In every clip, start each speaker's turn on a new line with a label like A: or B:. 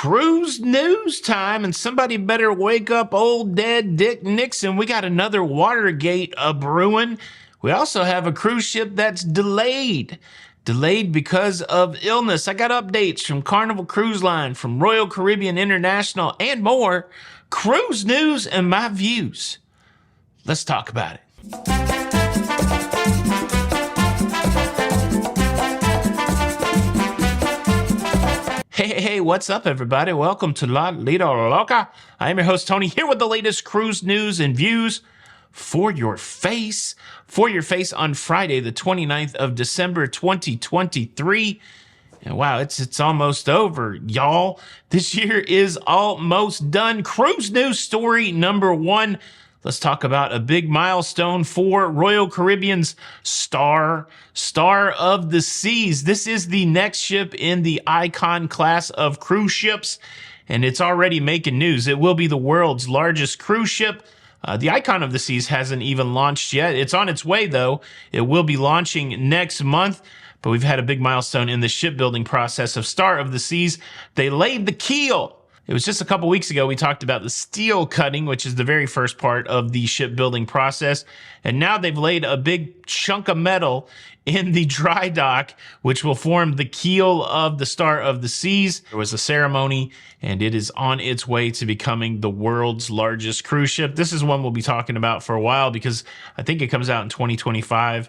A: Cruise news time, and somebody better wake up old dead Dick Nixon. We got another Watergate brewing. We also have a cruise ship that's delayed because of illness. I got updates from Carnival Cruise Line, from Royal Caribbean International, and more. Cruise news and my views. Let's talk about it. Hey, what's up, everybody? Welcome to Lido, Loca. I am your host, Tony, here with the latest cruise news and views for your face. For your face on Friday, the 29th of December, 2023. And wow, it's almost over, y'all. This year is almost done. Cruise news story number one. Let's talk about a big milestone for Royal Caribbean's Star of the Seas. This is the next ship in the Icon class of cruise ships, and it's already making news. It will be the world's largest cruise ship. The Icon of the Seas hasn't even launched yet. It's on its way, though. It will be launching next month, but we've had a big milestone in the shipbuilding process of Star of the Seas. They laid the keel. It was just a couple weeks ago we talked about the steel cutting, which is the very first part of the shipbuilding process. And now they've laid a big chunk of metal in the dry dock, which will form the keel of the Star of the Seas. There was a ceremony, and it is on its way to becoming the world's largest cruise ship. This is one we'll be talking about for a while because I think it comes out in 2025.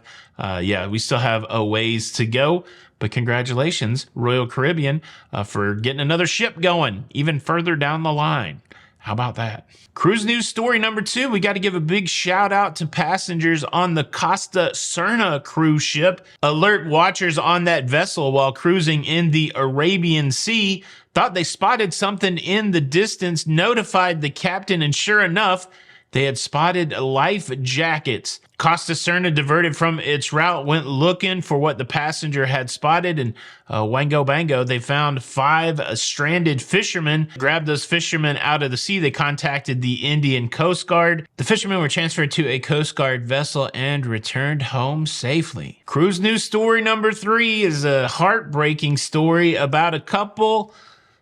A: We still have a ways to go. But congratulations, Royal Caribbean, for getting another ship going even further down the line. How about that? Cruise news story number two. We got to give a big shout out to passengers on the Costa Serna cruise ship. Alert watchers on that vessel while cruising in the Arabian Sea thought they spotted something in the distance, notified the captain, and sure enough, they had spotted life jackets. Costa Serna diverted from its route, went looking for what the passenger had spotted, and wango bango, they found 5 stranded fishermen. Grabbed those fishermen out of the sea. They contacted the Indian Coast Guard. The fishermen were transferred to a Coast Guard vessel and returned home safely. Cruise news story number 3 is a heartbreaking story about a couple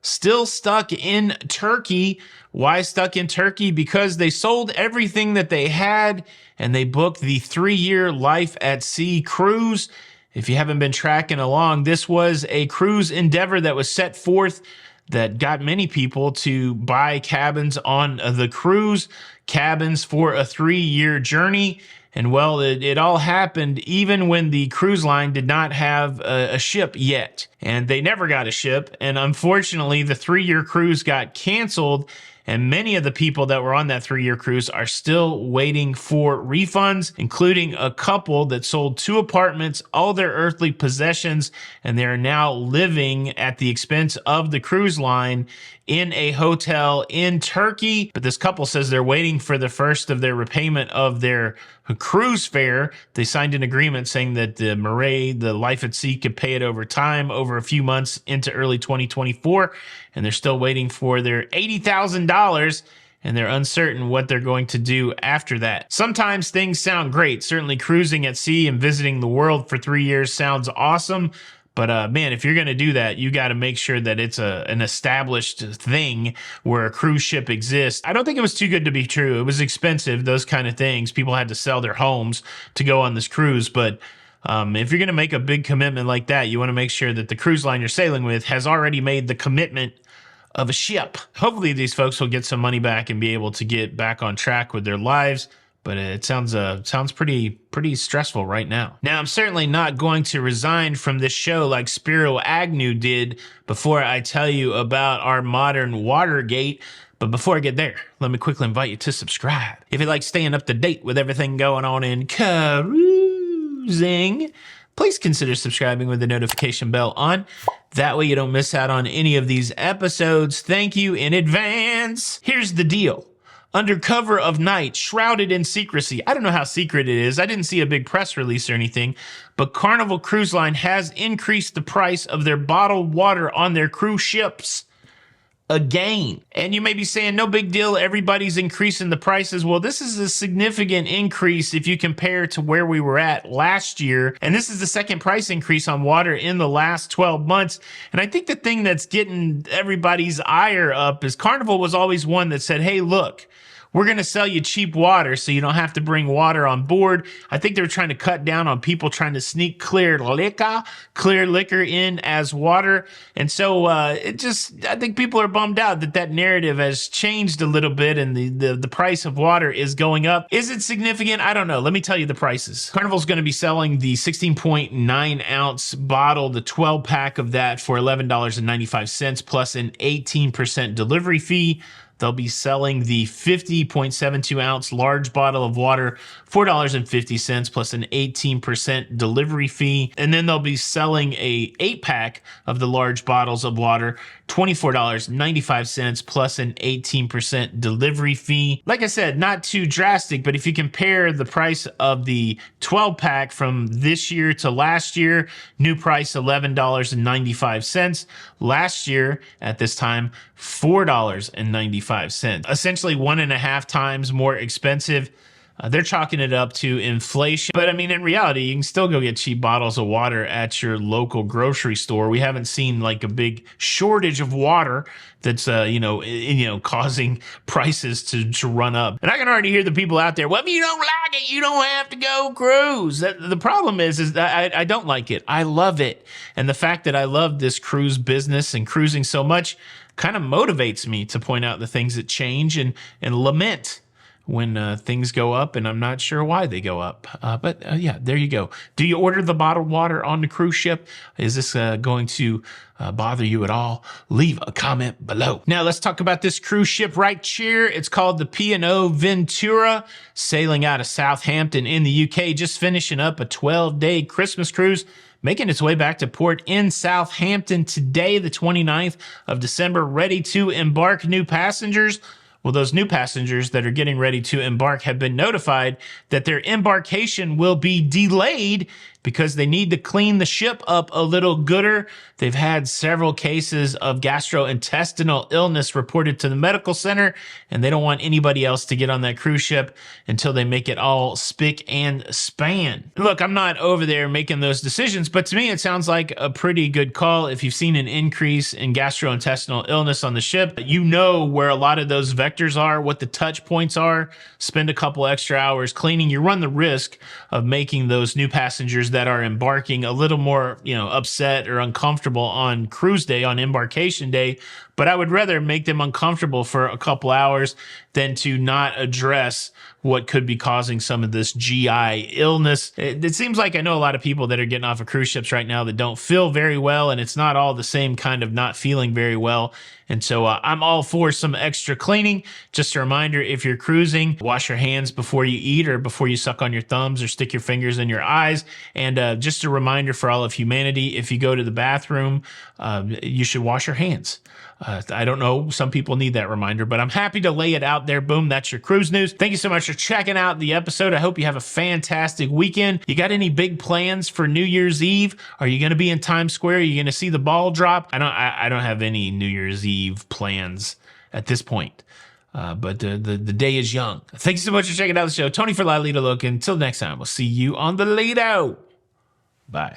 A: still stuck in Turkey. Why stuck in Turkey? Because they sold everything that they had and they booked the 3-year Life at Sea cruise. If you haven't been tracking along, this was a cruise endeavor that was set forth that got many people to buy cabins on the cruise, cabins for a 3-year journey. And well, it all happened even when the cruise line did not have a ship yet. And they never got a ship. And unfortunately, the 3-year cruise got canceled. And many of the people that were on that 3-year cruise are still waiting for refunds, including a couple that sold 2 apartments, all their earthly possessions, and they are now living at the expense of the cruise line in a hotel in Turkey. But this couple says they're waiting for the first of their repayment of their cruise fare. They signed an agreement saying that the Life at Sea, could pay it over time, over a few months into early 2024. And they're still waiting for their $80,000, and they're uncertain what they're going to do after that. Sometimes things sound great. Certainly cruising at sea and visiting the world for 3 years sounds awesome. But man, if you're going to do that, you got to make sure that it's an established thing where a cruise ship exists. I don't think it was too good to be true. It was expensive, those kind of things. People had to sell their homes to go on this cruise. But if you're going to make a big commitment like that, you want to make sure that the cruise line you're sailing with has already made the commitment of a ship. Hopefully these folks will get some money back and be able to get back on track with their lives. But it sounds pretty stressful right now. Now, I'm certainly not going to resign from this show like Spiro Agnew did before I tell you about our modern Watergate. But before I get there, let me quickly invite you to subscribe. If you like staying up to date with everything going on in cruising, please consider subscribing with the notification bell on. That way you don't miss out on any of these episodes. Thank you in advance. Here's the deal. Under cover of night, shrouded in secrecy. I don't know how secret it is. I didn't see a big press release or anything, but Carnival Cruise Line has increased the price of their bottled water on their cruise ships again. And you may be saying, no big deal, everybody's increasing the prices. Well, this is a significant increase if you compare to where we were at last year. And this is the second price increase on water in the last 12 months. And I think the thing that's getting everybody's ire up is Carnival was always one that said, hey, look, we're going to sell you cheap water so you don't have to bring water on board. I think they're trying to cut down on people trying to sneak clear liquor in as water. And so I think people are bummed out that narrative has changed a little bit and the price of water is going up. Is it significant? I don't know. Let me tell you the prices. Carnival's going to be selling the 16.9 ounce bottle, the 12 pack of that for $11.95 plus an 18% delivery fee. They'll be selling the 50.72 ounce large bottle of water, $4.50 plus an 18% delivery fee. And then they'll be selling a 8-pack of the large bottles of water, $24.95 plus an 18% delivery fee. Like I said, not too drastic, but if you compare the price of the 12-pack from this year to last year, new price $11.95. Last year at this time, $4.95. Essentially 1.5 times more expensive. They're chalking it up to inflation. But I mean, in reality, you can still go get cheap bottles of water at your local grocery store. We haven't seen like a big shortage of water that's, causing prices to run up. And I can already hear the people out there, well, if you don't like it, you don't have to go cruise. The problem is that I don't like it. I love it. And the fact that I love this cruise business and cruising so much kind of motivates me to point out the things that change and lament when things go up, and I'm not sure why they go up. But yeah, there you go. Do you order the bottled water on the cruise ship? Is this going to bother you at all? Leave a comment below. Now let's talk about this cruise ship right here. It's called the P&O Ventura, sailing out of Southampton in the UK, just finishing up a 12-day Christmas cruise, making its way back to port in Southampton today, the 29th of December, ready to embark new passengers. Well, those new passengers that are getting ready to embark have been notified that their embarkation will be delayed because they need to clean the ship up a little gooder. They've had several cases of gastrointestinal illness reported to the medical center, and they don't want anybody else to get on that cruise ship until they make it all spick and span. Look, I'm not over there making those decisions, but to me, it sounds like a pretty good call. If you've seen an increase in gastrointestinal illness on the ship, you know where a lot of those vectors are, what the touch points are. Spend a couple extra hours cleaning. You run the risk of making those new passengers that are embarking a little more, upset or uncomfortable on cruise day, on embarkation day. But I would rather make them uncomfortable for a couple hours than to not address what could be causing some of this GI illness. It seems like I know a lot of people that are getting off of cruise ships right now that don't feel very well, and it's not all the same kind of not feeling very well. And so I'm all for some extra cleaning. Just a reminder, if you're cruising, wash your hands before you eat or before you suck on your thumbs or stick your fingers in your eyes. And just a reminder for all of humanity, if you go to the bathroom, you should wash your hands. I don't know, some people need that reminder, but I'm happy to lay it out there. Boom, that's your cruise news. Thank you so much for checking out the episode. I hope you have a fantastic weekend. You got any big plans for New Year's Eve? Are you going to be in Times Square? Are you going to see the ball drop? I don't have any New Year's Eve plans at this point. But the day is young. Thanks so much for checking out the show. Tony for Lido, Loca. Until next time, we'll see you on the Lido. Bye.